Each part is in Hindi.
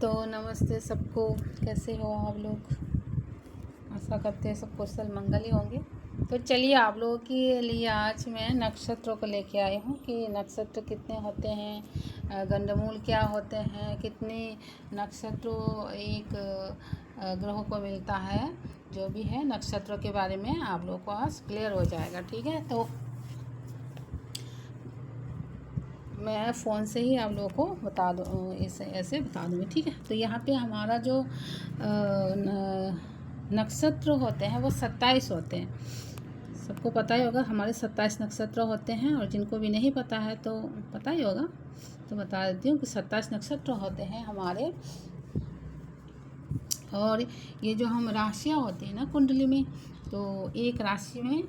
तो नमस्ते सबको, कैसे हो आप लोग। आशा करते हैं सब कुशल मंगल ही होंगे। तो चलिए आप लोगों के लिए आज मैं नक्षत्रों को लेके आई हूँ कि नक्षत्र कितने होते हैं, गंडमूल क्या होते हैं, कितने नक्षत्रों एक ग्रहों को मिलता है। जो भी है नक्षत्रों के बारे में आप लोगों को आज क्लियर हो जाएगा। ठीक है, तो मैं फ़ोन से ही आप लोगों को बता दूँ, ऐसे बता दूँगी। ठीक है, तो यहाँ पे हमारा जो नक्षत्र होते हैं वो 27 होते हैं। सबको पता ही होगा हमारे 27 नक्षत्र होते हैं, और जिनको भी नहीं पता है तो पता ही होगा, तो बता देती हूँ कि 27 नक्षत्र होते हैं हमारे। और ये जो हम राशियाँ होती हैं ना कुंडली में, तो एक राशि में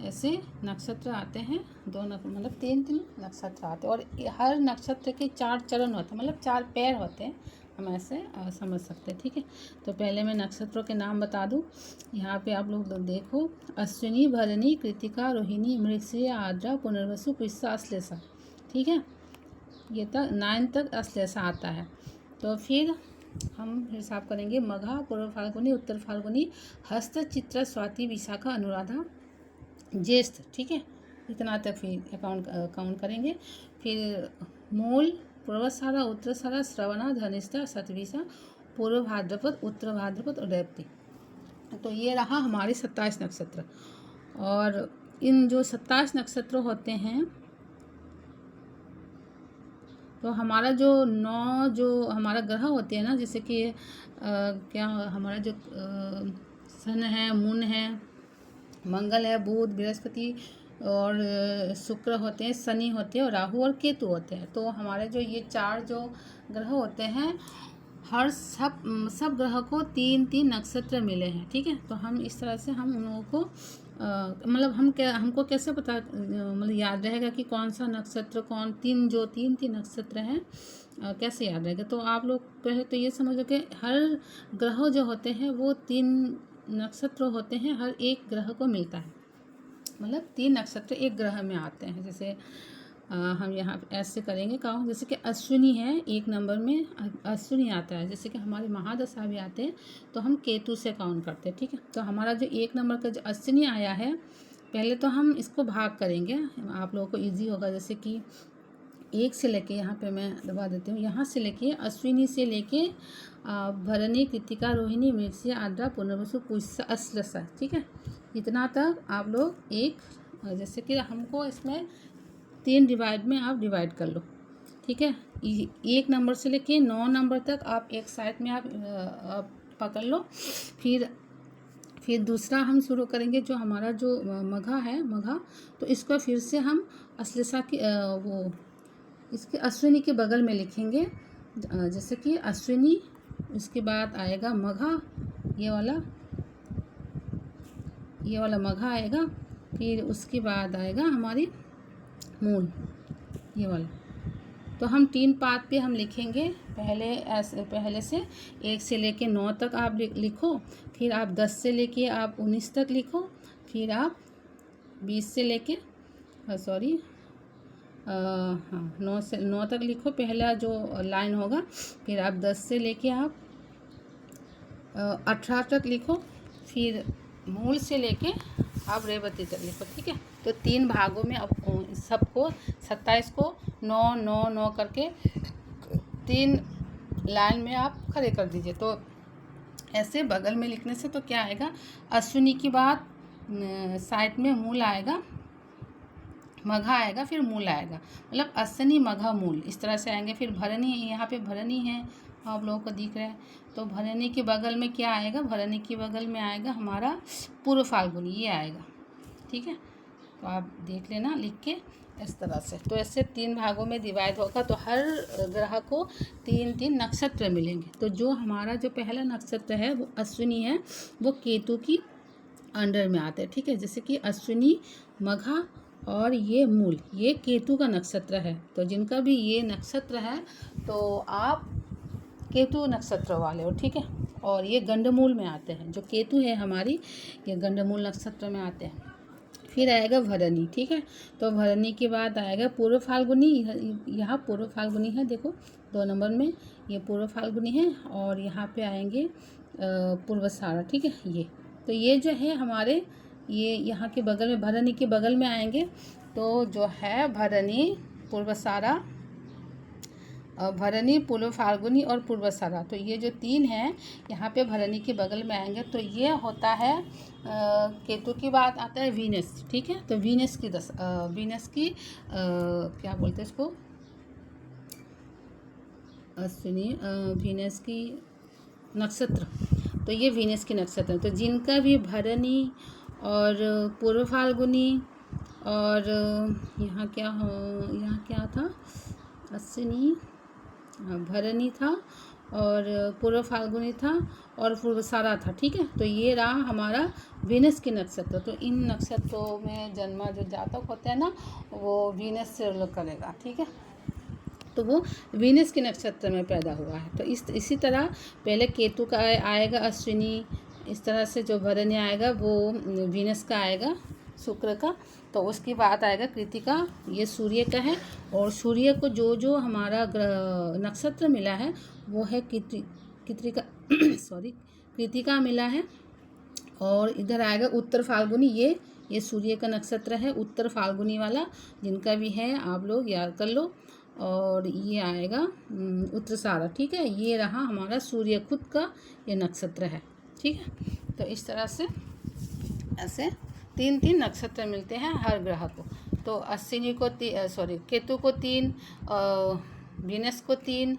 ऐसे नक्षत्र आते हैं, मतलब तीन नक्षत्र आते हैं, और हर नक्षत्र के 4 चरण होते हैं, मतलब 4 पैर होते हैं। हम ऐसे समझ सकते हैं। ठीक है, तो पहले मैं नक्षत्रों के नाम बता दूं। यहाँ पे आप लोग देखो, अश्विनी, भरणी, कृतिका, रोहिणी, मृगशिरा, आर्द्रा, पुनर्वसु, पुष्यसा, अश्लेषा। ठीक है, ये तक 9 तक अश्लेषा आता है। तो फिर हम हिसाब करेंगे मघा, पूर्व फाल्गुनी, उत्तर फाल्गुनी, हस्त, चित्रा, स्वाति, विशाखा, अनुराधा, ज्येष्ठ। ठीक है, इतना तक फिर काउंट करेंगे। फिर मूल, पूर्वाषाढ़ा, उत्तराषाढ़ा, श्रवणा, धनिष्ठा, शतभिषा, पूर्व भाद्रपद, उत्तर भाद्रपद और रेवती। तो ये रहा हमारे 27 नक्षत्र। और इन जो 27 नक्षत्र होते हैं, तो हमारा जो हमारा ग्रह होते हैं ना, जैसे कि क्या हमारा जो सन है, मून है, मंगल है, बुध, बृहस्पति और शुक्र होते हैं, शनि होते हैं और राहु और केतु होते हैं। तो हमारे जो ये 4 जो ग्रह होते हैं, हर सब ग्रह को 3-3 नक्षत्र मिले हैं। ठीक है, तो हम इस तरह से हम उन लोगों को मतलब हमको कैसे पता, मतलब याद रहेगा कि कौन सा नक्षत्र तीन नक्षत्र हैं, कैसे याद रहेगा। तो आप लोग पहले तो ये समझो कि हर ग्रह जो होते हैं वो 3 नक्षत्र होते हैं, हर एक ग्रह को मिलता है, मतलब 3 नक्षत्र एक ग्रह में आते हैं। जैसे हम यहाँ ऐसे करेंगे काउंट, जैसे कि अश्विनी है, 1 नंबर में अश्विनी आता है। जैसे कि हमारे महादशा भी आते हैं तो हम केतु से काउंट करते हैं। ठीक है, तो हमारा जो 1 नंबर का जो अश्विनी आया है, पहले तो हम इसको भाग करेंगे, आप लोगों को ईजी होगा। जैसे कि 1 से लेके, यहाँ पे मैं दबा देती हूँ, यहाँ से लेके अश्विनी से लेके भरणी, कृतिका, रोहिणी, मृगशिरा, आर्द्रा, पुनर्वसु, पुष्यसा, अश्लेषा। ठीक है, इतना तक आप लोग एक, जैसे कि हमको इसमें 3 डिवाइड में आप डिवाइड कर लो। ठीक है, 1 नंबर से लेके 9 नंबर तक आप एक साइड में आप पकड़ लो। फिर दूसरा हम शुरू करेंगे, जो हमारा जो मघा है, मघा, तो इसको फिर से हम अश्लेषा की इसके अश्विनी के बगल में लिखेंगे। जैसे कि अश्विनी, उसके बाद आएगा मघा, ये वाला मघा आएगा। फिर उसके बाद आएगा हमारी मूल, ये वाला। तो हम 3 पात पे हम लिखेंगे। पहले से 1 से लेके 9 तक आप लिखो, फिर आप 10 से लेके आप 19 तक लिखो, फिर आप 20 से लेके 9 तक लिखो, पहला जो लाइन होगा। फिर आप 10 से लेके आप 18 तक लिखो, फिर मूल से लेके आप रेवती तक लिखो। ठीक है, तो 3 भागों में अब सबको 27 को 9-9-9 करके 3 लाइन में आप खड़े कर दीजिए। तो ऐसे बगल में लिखने से तो क्या आएगा, अश्विनी की बाद साइड में मूल आएगा, मघा आएगा, फिर मूल आएगा, मतलब अश्विनी, मघा, मूल, इस तरह से आएंगे। फिर भरणी, यहाँ पे भरणी है, आप लोगों को दिख रहा है, तो भरणी के बगल में क्या आएगा, भरणी के बगल में आएगा हमारा पूर्व फाल्गुनी, ये आएगा। ठीक है, तो आप देख लेना लिख के इस तरह से। तो ऐसे 3 भागों में डिवाइड होगा, तो हर ग्रह को 3-3 नक्षत्र मिलेंगे। तो जो हमारा जो पहला नक्षत्र है वो अश्विनी है, वो केतु की अंडर में आता है। ठीक है, जैसे कि अश्विनी, मघा और ये मूल, ये केतु का नक्षत्र है। तो जिनका भी ये नक्षत्र है तो आप केतु नक्षत्र वाले हो। ठीक है, और ये गंडमूल में आते हैं, जो केतु है हमारी, ये गंडमूल नक्षत्र में आते हैं। फिर आएगा भरणी, ठीक है। तो भरणी के बाद आएगा पूर्व फाल्गुनी, यहाँ पूर्व फाल्गुनी है, देखो 2 नंबर में ये पूर्व फाल्गुनी है, और यहाँ पे आएंगे पूर्वाषाढ़ा, ठीक है। ये तो ये जो है हमारे ये यहाँ के बगल में भरणी के बगल में आएंगे। तो जो है भरणी, पूर्वाषाढ़ा, भरणी, पूर्व फाल्गुनी और पूर्वाषाढ़ा, तो ये जो 3 हैं यहाँ पे भरणी के बगल में आएंगे। तो ये होता है केतु की बात आता है वीनस, ठीक है। तो वीनस की वीनस की क्या बोलते हैं इसको, सुनिए, वीनस की नक्षत्र, तो ये वीनस की नक्षत्र, तो जिनका भी भरणी और पूर्व फाल्गुनी और यहाँ क्या था, अश्विनी, भरणी था और पूर्व फाल्गुनी था और पूर्वाषाढ़ा था, ठीक है। तो ये रहा हमारा वीनस के नक्षत्र। तो इन नक्षत्रों में जन्मा जो जातक होते हैं ना, वो वीनस से रिलेट करेगा, ठीक है। तो वो वीनस के नक्षत्र में पैदा हुआ है। तो इसी तरह पहले केतु का आएगा अश्विनी, इस तरह से जो भरणी आएगा वो वीनस का आएगा, शुक्र का। तो उसकी बात आएगा कृतिका, ये सूर्य का है, और सूर्य को जो जो हमारा नक्षत्र मिला है वो है कृतिका कृतिका मिला है। और इधर आएगा उत्तर फाल्गुनी, ये सूर्य का नक्षत्र है, उत्तर फाल्गुनी वाला, जिनका भी है आप लोग याद कर लो। और ये आएगा उत्तराषाढ़ा, ठीक है। ये रहा हमारा सूर्य खुद का ये नक्षत्र है, ठीक है। तो इस तरह से ऐसे 3 नक्षत्र मिलते हैं हर ग्रह को। तो अश्विनी को केतु को 3, वीनस को 3,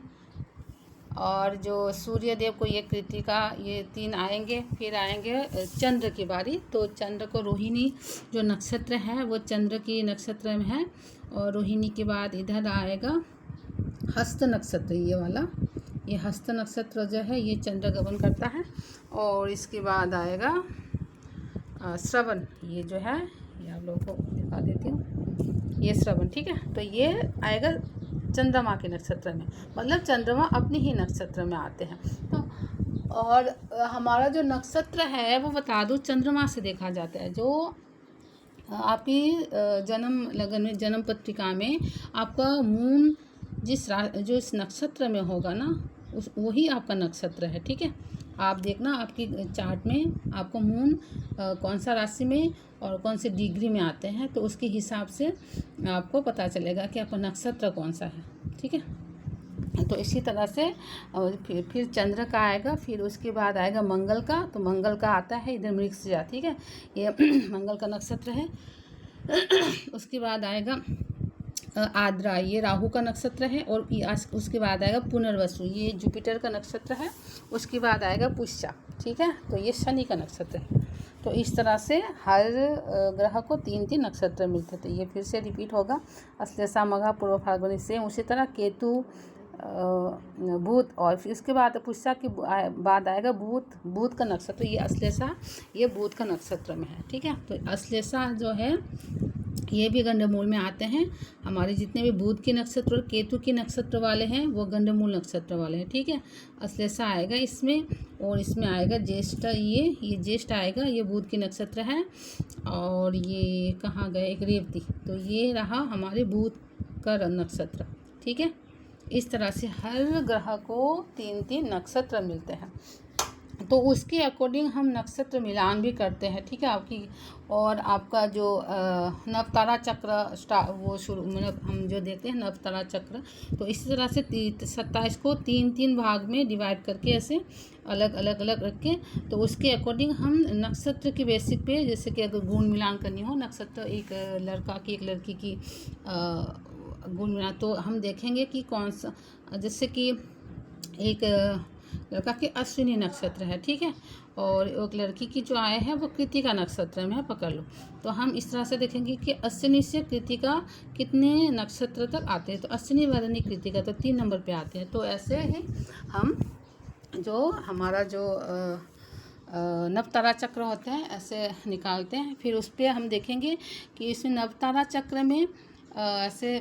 और जो सूर्य देव को ये कृतिका, ये 3 आएंगे। फिर आएंगे चंद्र की बारी। तो चंद्र को रोहिणी जो नक्षत्र है वो चंद्र की नक्षत्र में है, और रोहिणी के बाद इधर आएगा हस्त नक्षत्र, ये वाला, ये हस्त नक्षत्र जो है ये चंद्र गमन करता है। और इसके बाद आएगा श्रवण, ये जो है ये आप लोगों को दिखा देती हूँ, ये श्रवण, ठीक है। तो ये आएगा चंद्रमा के नक्षत्र में, मतलब चंद्रमा अपने ही नक्षत्र में आते हैं। तो और हमारा जो नक्षत्र है वो बता दूँ चंद्रमा से देखा जाता है। जो आपकी जन्म लगन में, जन्म पत्रिका में आपका मून जो इस नक्षत्र में होगा ना, वही आपका नक्षत्र है, ठीक है। आप देखना आपकी चार्ट में आपको मून कौन सा राशि में और कौन से डिग्री में आते हैं, तो उसके हिसाब से आपको पता चलेगा कि आपका नक्षत्र कौन सा है, ठीक है। तो इसी तरह से फिर चंद्र का आएगा, फिर उसके बाद आएगा मंगल का। तो मंगल का आता है इधर मृगशिरा, ठीक है, ये मंगल का नक्षत्र है। उसके बाद आएगा आद्रा, ये राहु का नक्षत्र है। और उसके बाद आएगा पुनर्वसु, ये जुपिटर का नक्षत्र है। उसके बाद आएगा पुष्या, ठीक है, तो ये शनि का नक्षत्र है। तो इस तरह से हर ग्रह को 3 नक्षत्र मिलते थे। ये फिर से रिपीट होगा, अश्लेषा, मघा, पूर्व फाल्गुनी से। उसी तरह केतु, बुध, और फिर उसके बाद पुष्या के बाद आएगा बुध का नक्षत्र। ये अश्लेषा, ये बुध का नक्षत्र में है, ठीक है। तो अश्लेषा जो है ये भी गंडमूल में आते हैं। हमारे जितने भी बुध के नक्षत्र और केतु के नक्षत्र वाले हैं वो गंडमूल नक्षत्र वाले हैं, ठीक है। अश्लेषा आएगा इसमें, और इसमें आएगा ज्येष्ठ, ये ज्येष्ठ आएगा, ये बुध के नक्षत्र है। और ये कहाँ गए, एक रेवती, तो ये रहा हमारे बुध का नक्षत्र, ठीक है। इस तरह से हर ग्रह को 3 नक्षत्र मिलते हैं। तो उसके अकॉर्डिंग हम नक्षत्र मिलान भी करते हैं, ठीक है आपकी। और आपका जो नवतारा चक्र वो शुरू, मतलब हम जो देखते हैं नवतारा चक्र, तो इसी तरह से 27 को 3 भाग में डिवाइड करके ऐसे अलग अलग रख के, तो उसके अकॉर्डिंग हम नक्षत्र के बेसिक पे, जैसे कि अगर गुण मिलान करनी हो नक्षत्र, एक लड़का की एक लड़की की गुण मिलान, तो हम देखेंगे कि कौन सा, जैसे कि एक लड़का के अश्विनी नक्षत्र है, ठीक है, और एक लड़की की जो आय है वो कृतिका नक्षत्र में है, पकड़ लो। तो हम इस तरह से देखेंगे कि अश्विनी से कृतिका कितने नक्षत्र तक आते हैं। तो अश्विनी, भरणी, कृतिका तो 3 नंबर पे आते हैं। तो ऐसे ही हम जो हमारा जो नवतारा चक्र होते हैं ऐसे निकालते हैं। फिर उस पर हम देखेंगे कि इसमें नवतारा चक्र में ऐसे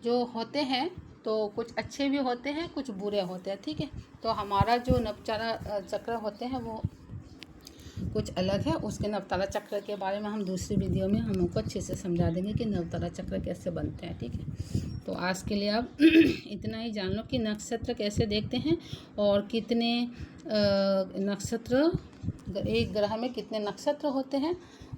जो होते हैं तो कुछ अच्छे भी होते हैं, कुछ बुरे होते हैं, ठीक है। तो हमारा जो नवतारा चक्र होते हैं वो कुछ अलग है। उसके नवतारा चक्र के बारे में हम दूसरी वीडियो में हम आपको अच्छे से समझा देंगे कि नवतारा चक्र कैसे बनते हैं, ठीक है। तो आज के लिए आप इतना ही जान लो कि नक्षत्र कैसे देखते हैं और कितने नक्षत्र, एक ग्रह में कितने नक्षत्र होते हैं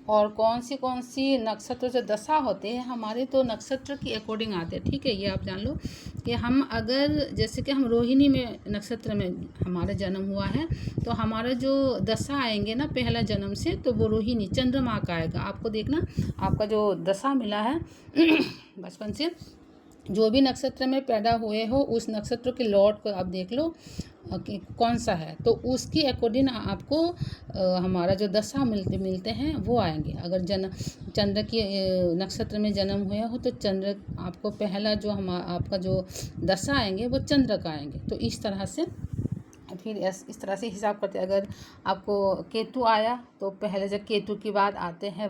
और कौन सी नक्षत्र जो दशा होते हैं हमारे, तो नक्षत्र की अकॉर्डिंग आते हैं, ठीक है। ये आप जान लो कि हम अगर जैसे कि हम रोहिणी में नक्षत्र में हमारा जन्म हुआ है तो हमारा जो दशा आएंगे ना पहला जन्म से, तो वो रोहिणी चंद्रमा का आएगा। आपको देखना आपका जो दशा मिला है बचपन से, जो भी नक्षत्र में पैदा हुए हो उस नक्षत्र के लॉर्ड को आप देख लो कि कौन सा है, तो उसकी अकॉर्डिंग आपको हमारा जो दशा मिलते हैं वो आएंगे। अगर चंद्र की नक्षत्र में जन्म हुआ हो तो चंद्र आपको पहला जो आपका जो दशा आएंगे वो चंद्र का आएंगे। तो इस तरह से फिर इस तरह से हिसाब करते हैं। अगर आपको केतु आया तो पहले जब केतु की बात आते हैं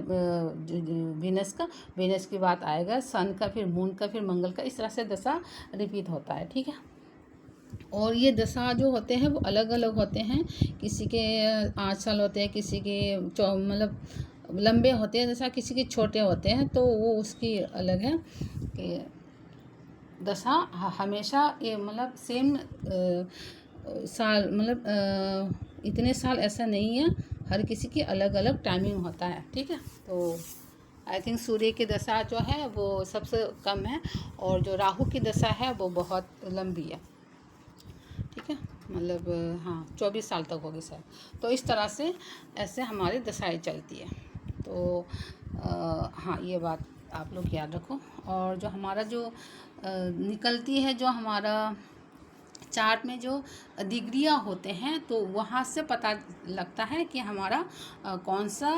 वीनस की बात आएगा, सन का, फिर मून का, फिर मंगल का, इस तरह से दशा रिपीट होता है, ठीक है। और ये दशा जो होते हैं वो अलग अलग होते हैं, किसी के 8 साल होते हैं, किसी के मतलब लंबे होते हैं दशा, किसी के छोटे होते हैं, तो वो उसकी अलग है कि दशा हमेशा ये मतलब सेम साल, मतलब इतने साल ऐसा नहीं है, हर किसी की अलग अलग टाइमिंग होता है, ठीक है। तो आई थिंक सूर्य की दशा जो है वो सबसे कम है और जो राहु की दशा है वो बहुत लंबी है, ठीक है। मतलब हाँ 24 साल तक होगी शायद। तो इस तरह से ऐसे हमारी दशाएं चलती है। तो हाँ ये बात आप लोग याद रखो। और जो हमारा जो निकलती है, जो हमारा चार्ट में जो डिग्रियाँ होते हैं, तो वहाँ से पता लगता है कि हमारा कौन सा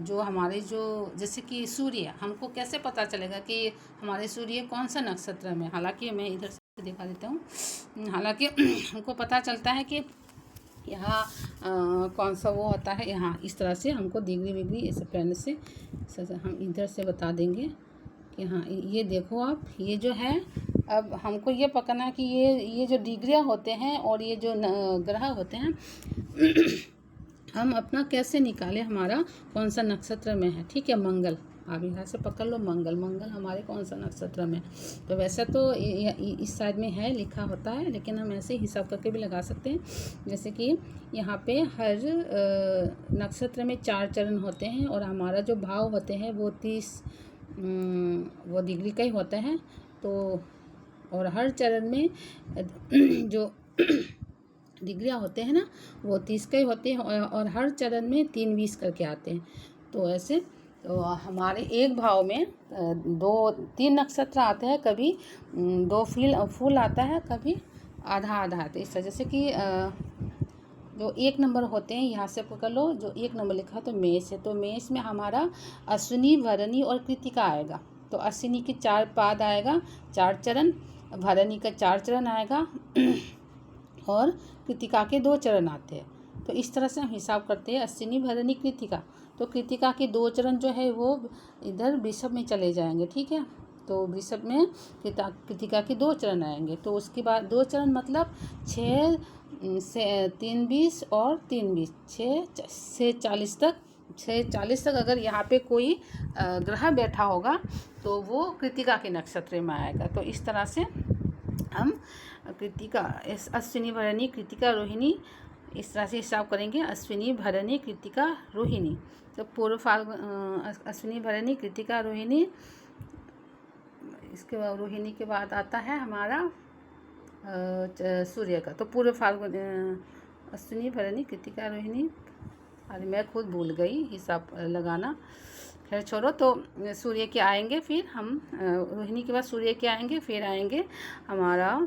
जो हमारे जो जैसे कि सूर्य, हमको कैसे पता चलेगा कि हमारे सूर्य कौन सा नक्षत्र में। हालांकि मैं इधर से दिखा देता हूँ। हालांकि हमको पता चलता है कि यहाँ कौन सा वो होता है, यहाँ इस तरह से हमको डिग्री ऐसे पेन से हम इधर से बता देंगे कि हाँ ये देखो आप, ये जो है अब हमको ये पकड़ना है कि ये जो डिग्रियाँ होते हैं और ये जो ग्रह होते हैं हम अपना कैसे निकालें हमारा कौन सा नक्षत्र में है, ठीक है। मंगल, आप यहाँ से पकड़ लो, मंगल हमारे कौन सा नक्षत्र में। तो वैसे तो इस साइड में है लिखा होता है, लेकिन हम ऐसे हिसाब करके भी लगा सकते हैं। जैसे कि यहाँ पे हर नक्षत्र में 4 चरण होते हैं और हमारा जो भाव होते हैं वो 30 वो डिग्री का ही होता है। तो और हर चरण में जो डिग्रियाँ होते हैं ना वो 30 के होते हैं और हर चरण में 3-20 करके आते हैं। तो ऐसे तो हमारे एक भाव में 2-3 नक्षत्र आते हैं, कभी 2 फूल आता है, कभी आधा आता है। इस तरह से कि जो 1 नंबर होते हैं यहाँ से पकड़ लो, जो 1 नंबर लिखा है तो मेष है, तो मेष में हमारा अश्विनी, भरणी और कृतिका आएगा। तो अश्विनी की 4 पाद आएगा, 4 चरण, भरणी का 4 चरण आएगा और कृतिका के 2 चरण आते हैं। तो इस तरह से हम हिसाब करते हैं अश्विनी, भरणी, कृतिका। तो कृतिका के 2 चरण जो है वो इधर वृषभ में चले जाएंगे, ठीक है। तो वृषभ में कृतिका के 2 चरण आएंगे। तो उसके बाद 2 चरण मतलब 6 से 3-20 और 3-20 6 से 40 तक, 6-40 तक अगर यहाँ पे कोई ग्रह बैठा होगा तो वो कृतिका के नक्षत्र में आएगा। तो इस तरह से हम कृतिका, अश्विनी, भरणी, कृतिका, रोहिणी, इस तरह से हिसाब करेंगे। अश्विनी, भरणी, कृतिका, रोहिणी। तो पूर्व फाल्गुन, अश्विनी, भरणी, कृतिका, रोहिणी, इसके बाद रोहिणी के बाद आता है हमारा सूर्य का। तो पूर्व फाल्गुन, अश्विनी, भरणी, कृतिका, रोहिणी, अरे मैं खुद भूल गई हिसाब लगाना, खैर छोड़ो। तो सूर्य के आएंगे, फिर हम रोहिणी के बाद सूर्य के आएंगे, फिर आएंगे हमारा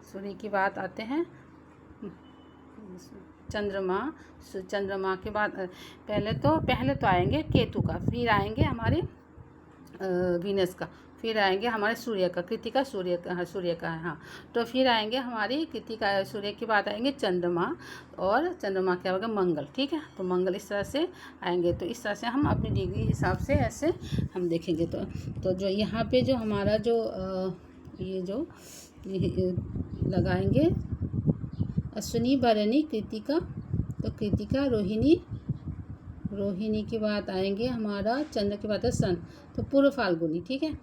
सूर्य की बात आते हैं चंद्रमा के बाद पहले तो आएंगे केतु का, फिर आएंगे हमारे वीनस का, फिर आएंगे हमारे सूर्य का, कृतिका सूर्य का है, हाँ। तो फिर आएंगे हमारी कृतिका सूर्य के बाद आएंगे चंद्रमा, और चंद्रमा क्या होगा मंगल, ठीक है। तो मंगल इस तरह से आएंगे। तो इस तरह से हम अपनी डिग्री हिसाब से ऐसे हम देखेंगे। तो जो यहाँ पे जो हमारा जो ये जो लगाएंगे अश्विनी, भरणी, कृतिका, तो कृतिका, रोहिणी, रोहिणी के बाद आएंगे हमारा चंद्र के बाद है सन, तो पूर्व फाल्गुनी। ठीक है,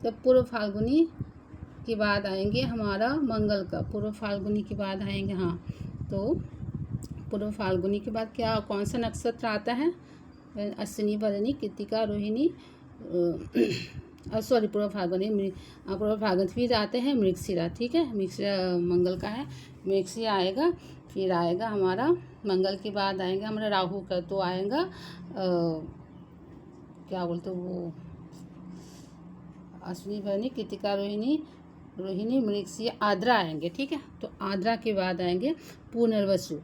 तो पूर्व फाल्गुनी के बाद आएंगे हमारा मंगल का, पूर्व फाल्गुनी के बाद आएंगे, हाँ, तो पूर्व फाल्गुनी के बाद क्या कौन सा नक्षत्र आता है? अश्विनी, भरणी, कृतिका, रोहिणी, सॉरी पूर्व फाल्गुन फिर आते हैं मृगशिरा। ठीक है, मृगशिरा मंगल का है, मृगशिरा आएगा। फिर आएगा हमारा मंगल के बाद आएंगे हमारा राहु का, तो आएगा क्या बोलते वो, अश्विनी, भरणी, कृतिका, रोहिणी, मृगशिरा, आद्रा आएंगे। ठीक है, तो आद्रा के बाद आएंगे पुनर्वसु,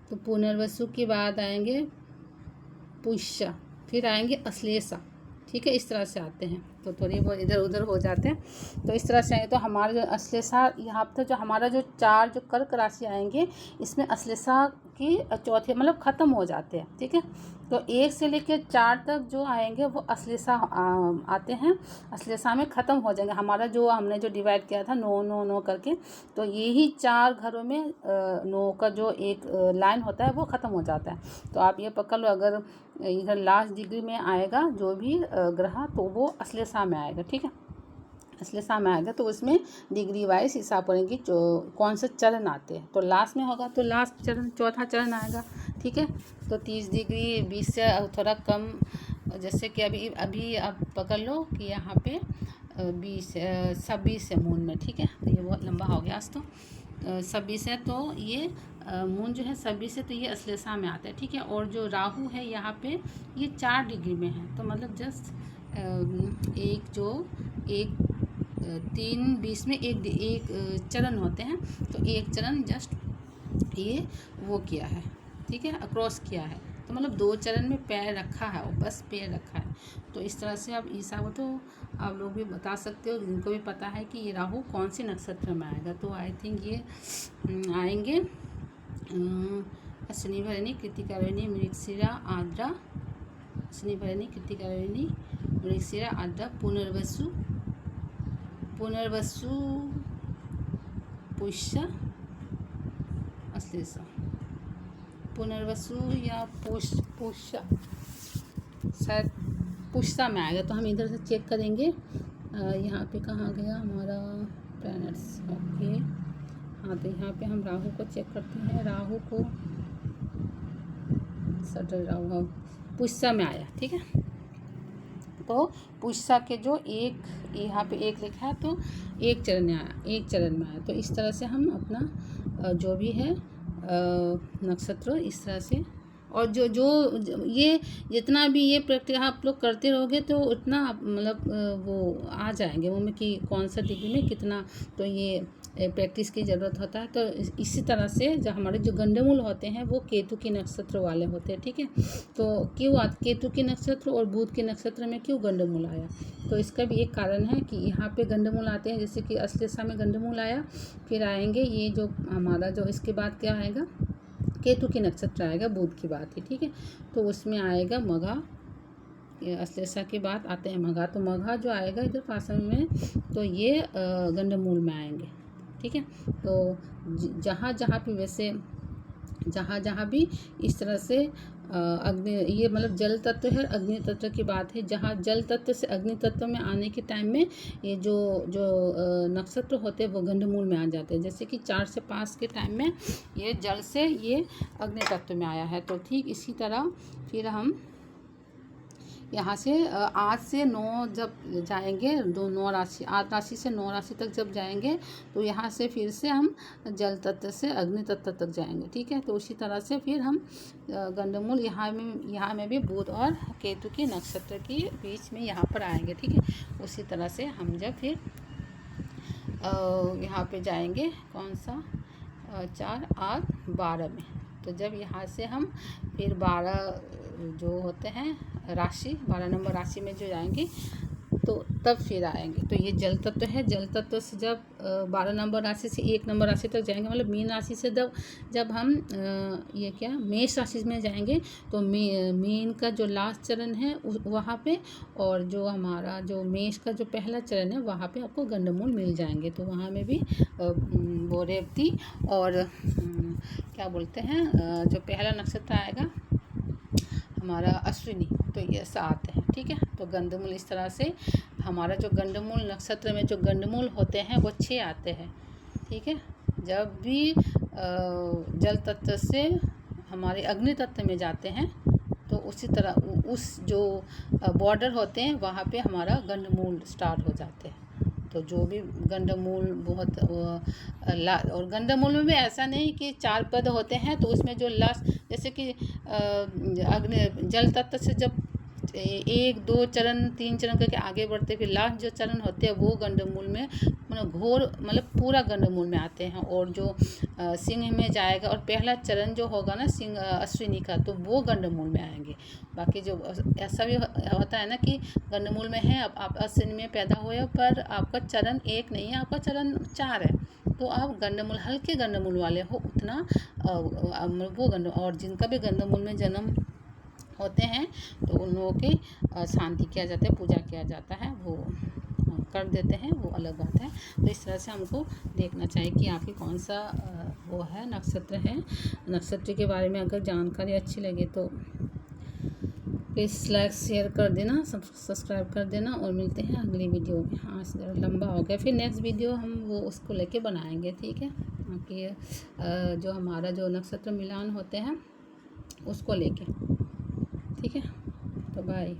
तो पुनर्वसु के बाद आएंगे पुष्य, फिर आएंगे अश्लेषा। ठीक है, इस तरह से आते हैं, तो थोड़ी बहुत इधर उधर हो जाते हैं। तो इस तरह से आएंगे, तो हमारा जो अश्लेषा यहाँ पर जो हमारा जो 4 जो कर्क राशि आएंगे, इसमें अश्लेषा की चौथे मतलब ख़त्म हो जाते हैं। ठीक है, तो 1 से लेकर 4 तक जो आएंगे वो अश्लेषा आते हैं, अश्लेषा में ख़त्म हो जाएंगे। हमारा जो हमने जो डिवाइड किया था 9 9 9 करके, तो यही 4 घरों में 9 का जो एक लाइन होता है वो ख़त्म हो जाता है। तो आप ये पकड़ लो, अगर इधर लास्ट डिग्री में आएगा जो भी ग्रह, तो वो अश्लेषा में आएगा। ठीक है, अश्लेषा में आएगा, तो उसमें डिग्री वाइज हिसाब करेंगे कौन से चरण आते हैं। तो लास्ट में होगा तो लास्ट चरण, चौथा चरण आएगा। ठीक है, तो 30 डिग्री 20 से थोड़ा कम, जैसे कि अभी आप पकड़ लो कि यहाँ पे 26 है मून में। ठीक है, तो ये बहुत लंबा हो गया आज, तो 26 है, तो ये मून जो है 26 है, तो ये अश्लेषा में आता है। ठीक है, और जो राहु है यहाँ पे ये 4 डिग्री में है, तो मतलब जस्ट एक 3-20 में एक चरण होते हैं, तो एक चरण जस्ट ये वो किया है। ठीक है, अक्रॉस किया है, तो मतलब 2 चरण में पैर रखा है, वो बस पैर रखा है। तो इस तरह से आप ईसा हो, तो आप लोग भी बता सकते हो, जिनको भी पता है कि ये राहु कौन से नक्षत्र में आएगा। तो आई थिंक ये आएंगे अश्विनी, भरणी, कृतिका, रोहिणी, मृगशिरा, आद्रा, अश्विनी, भरणी, कृतिका, रोहिणी, मृगशिरा, आद्रा, पुनर्वसु, पुष्य, अश्लेषा, पुनर्वसु या पुष्य, शायद पुष्य में आएगा। तो हम इधर से चेक करेंगे, यहाँ पे कहाँ गया हमारा प्लैनेट्स, ओके, हाँ, तो यहाँ पे हम राहु को चेक करते हैं, राहु को सटल राहु पुष्य में आया। ठीक है, तो पुष्य के जो एक यहाँ पे एक लिखा है, तो एक चरण में आया। तो इस तरह से हम अपना जो भी है नक्षत्र इस तरह से, और जो ये जितना भी ये प्रक्रिया आप लोग करते रहोगे, तो उतना मतलब वो आ जाएंगे वो में कि कौन सा डिग्री में कितना, तो ये प्रैक्टिस की ज़रूरत होता है। तो इसी तरह से जो हमारे जो गंडमूल होते हैं वो केतु के नक्षत्र वाले होते हैं। ठीक है, तो क्यों केतु के नक्षत्र और बुध के नक्षत्र में क्यों गंडमूल आया, तो इसका भी एक कारण है कि यहाँ पे गंडमूल आते हैं, जैसे कि अश्लेषा में गंडमूल आया, फिर आएंगे ये जो हमारा जो इसके बाद क्या आएगा, केतु के नक्षत्र आएगा, बुध की बात है। ठीक है, तो उसमें आएगा मघा, अश्लेषा के बाद आते हैं मघा, तो मघा जो आएगा इधर पासन में, तो ये गंडमूल में आएंगे। ठीक है, तो जहाँ जहाँ भी इस तरह से अग्नि, ये मतलब जल तत्व है, अग्नि तत्व की बात है, जहाँ जल तत्व से अग्नि तत्व में आने के टाइम में ये जो नक्षत्र होते हैं वो गंडमूल में आ जाते हैं। जैसे कि 4 से 5 के टाइम में ये जल से ये अग्नि तत्व में आया है, तो ठीक इसी तरह फिर हम यहाँ से 8 से 9 जब जाएंगे, 9 राशि, 8 राशि से 9 राशि तक जब जाएंगे, तो यहाँ से फिर से हम जल तत्व से अग्नि तत्व तक जाएंगे। ठीक है, तो उसी तरह से फिर हम गंडमूल यहाँ में भी बुध और केतु के नक्षत्र के बीच में यहाँ पर आएंगे। ठीक है, उसी तरह से हम जब फिर यहाँ पे जाएंगे, कौन सा 4 8 12 में, तो जब यहाँ से हम फिर 12 जो होते हैं राशि, 12 नंबर राशि में जो जाएंगे, तो तब फिर आएंगे। तो ये जल तत्व है। जल तत्व से जब 12 नंबर राशि से 1 नंबर राशि तक जाएंगे, मतलब मीन राशि से जब हम ये क्या मेष राशि में जाएंगे, तो मीन का जो लास्ट चरण है वहाँ पे, और जो हमारा जो मेष का जो पहला चरण है वहाँ पे आपको गंडमूल मिल जाएंगे। तो वहाँ में भी वो रेवती और क्या बोलते हैं जो पहला नक्षत्र आएगा हमारा अश्विनी, तो ये ऐसा आते हैं। ठीक है, तो गंडमूल इस तरह से हमारा जो गंडमूल नक्षत्र में जो गंडमूल होते हैं वो 6 आते हैं। ठीक है, जब भी जल तत्व से हमारे अग्नि तत्व में जाते हैं तो उसी तरह उस जो बॉर्डर होते हैं वहाँ पे हमारा गंडमूल स्टार्ट हो जाते हैं। तो जो भी गंडमूल बहुत और गंडमूल में भी ऐसा नहीं कि 4 पद होते हैं, तो उसमें जो लास्ट जैसे कि अग्नि जल तत्व से जब 1 2 चरण 3 चरण करके आगे बढ़ते, फिर लास्ट जो चरण होते हैं वो गंडमूल में मतलब घोर मतलब पूरा गंडमूल में आते हैं। और जो सिंह में जाएगा और पहला चरण जो होगा ना सिंह अश्विनी का, तो वो गंडमूल में आएंगे। बाकी जो ऐसा भी होता है ना कि गंडमूल में है, अब आप अश्विनी में पैदा हुए पर आपका चरण 1 नहीं है, आपका चरण 4 है, तो आप गंडमूल हल्के गंडमूल वाले हो उतना वो और जिनका भी गंडमूल में जन्म होते हैं तो उन लोगों की शांति किया जाता है, पूजा किया जाता है, वो कर देते हैं, वो अलग बात है। तो इस तरह से हमको देखना चाहिए कि आपकी कौन सा वो है नक्षत्र है। नक्षत्र के बारे में अगर जानकारी अच्छी लगे तो प्लीज़ लाइक शेयर कर देना, सब्सक्राइब कर देना, और मिलते हैं अगली वीडियो में। हाँ ज़रा लंबा हो गया, फिर नेक्स्ट वीडियो हम वो उसको लेके बनाएंगे। ठीक है, कि जो हमारा जो नक्षत्र मिलान होते हैं उसको लेके। ठीक है, तो बाय।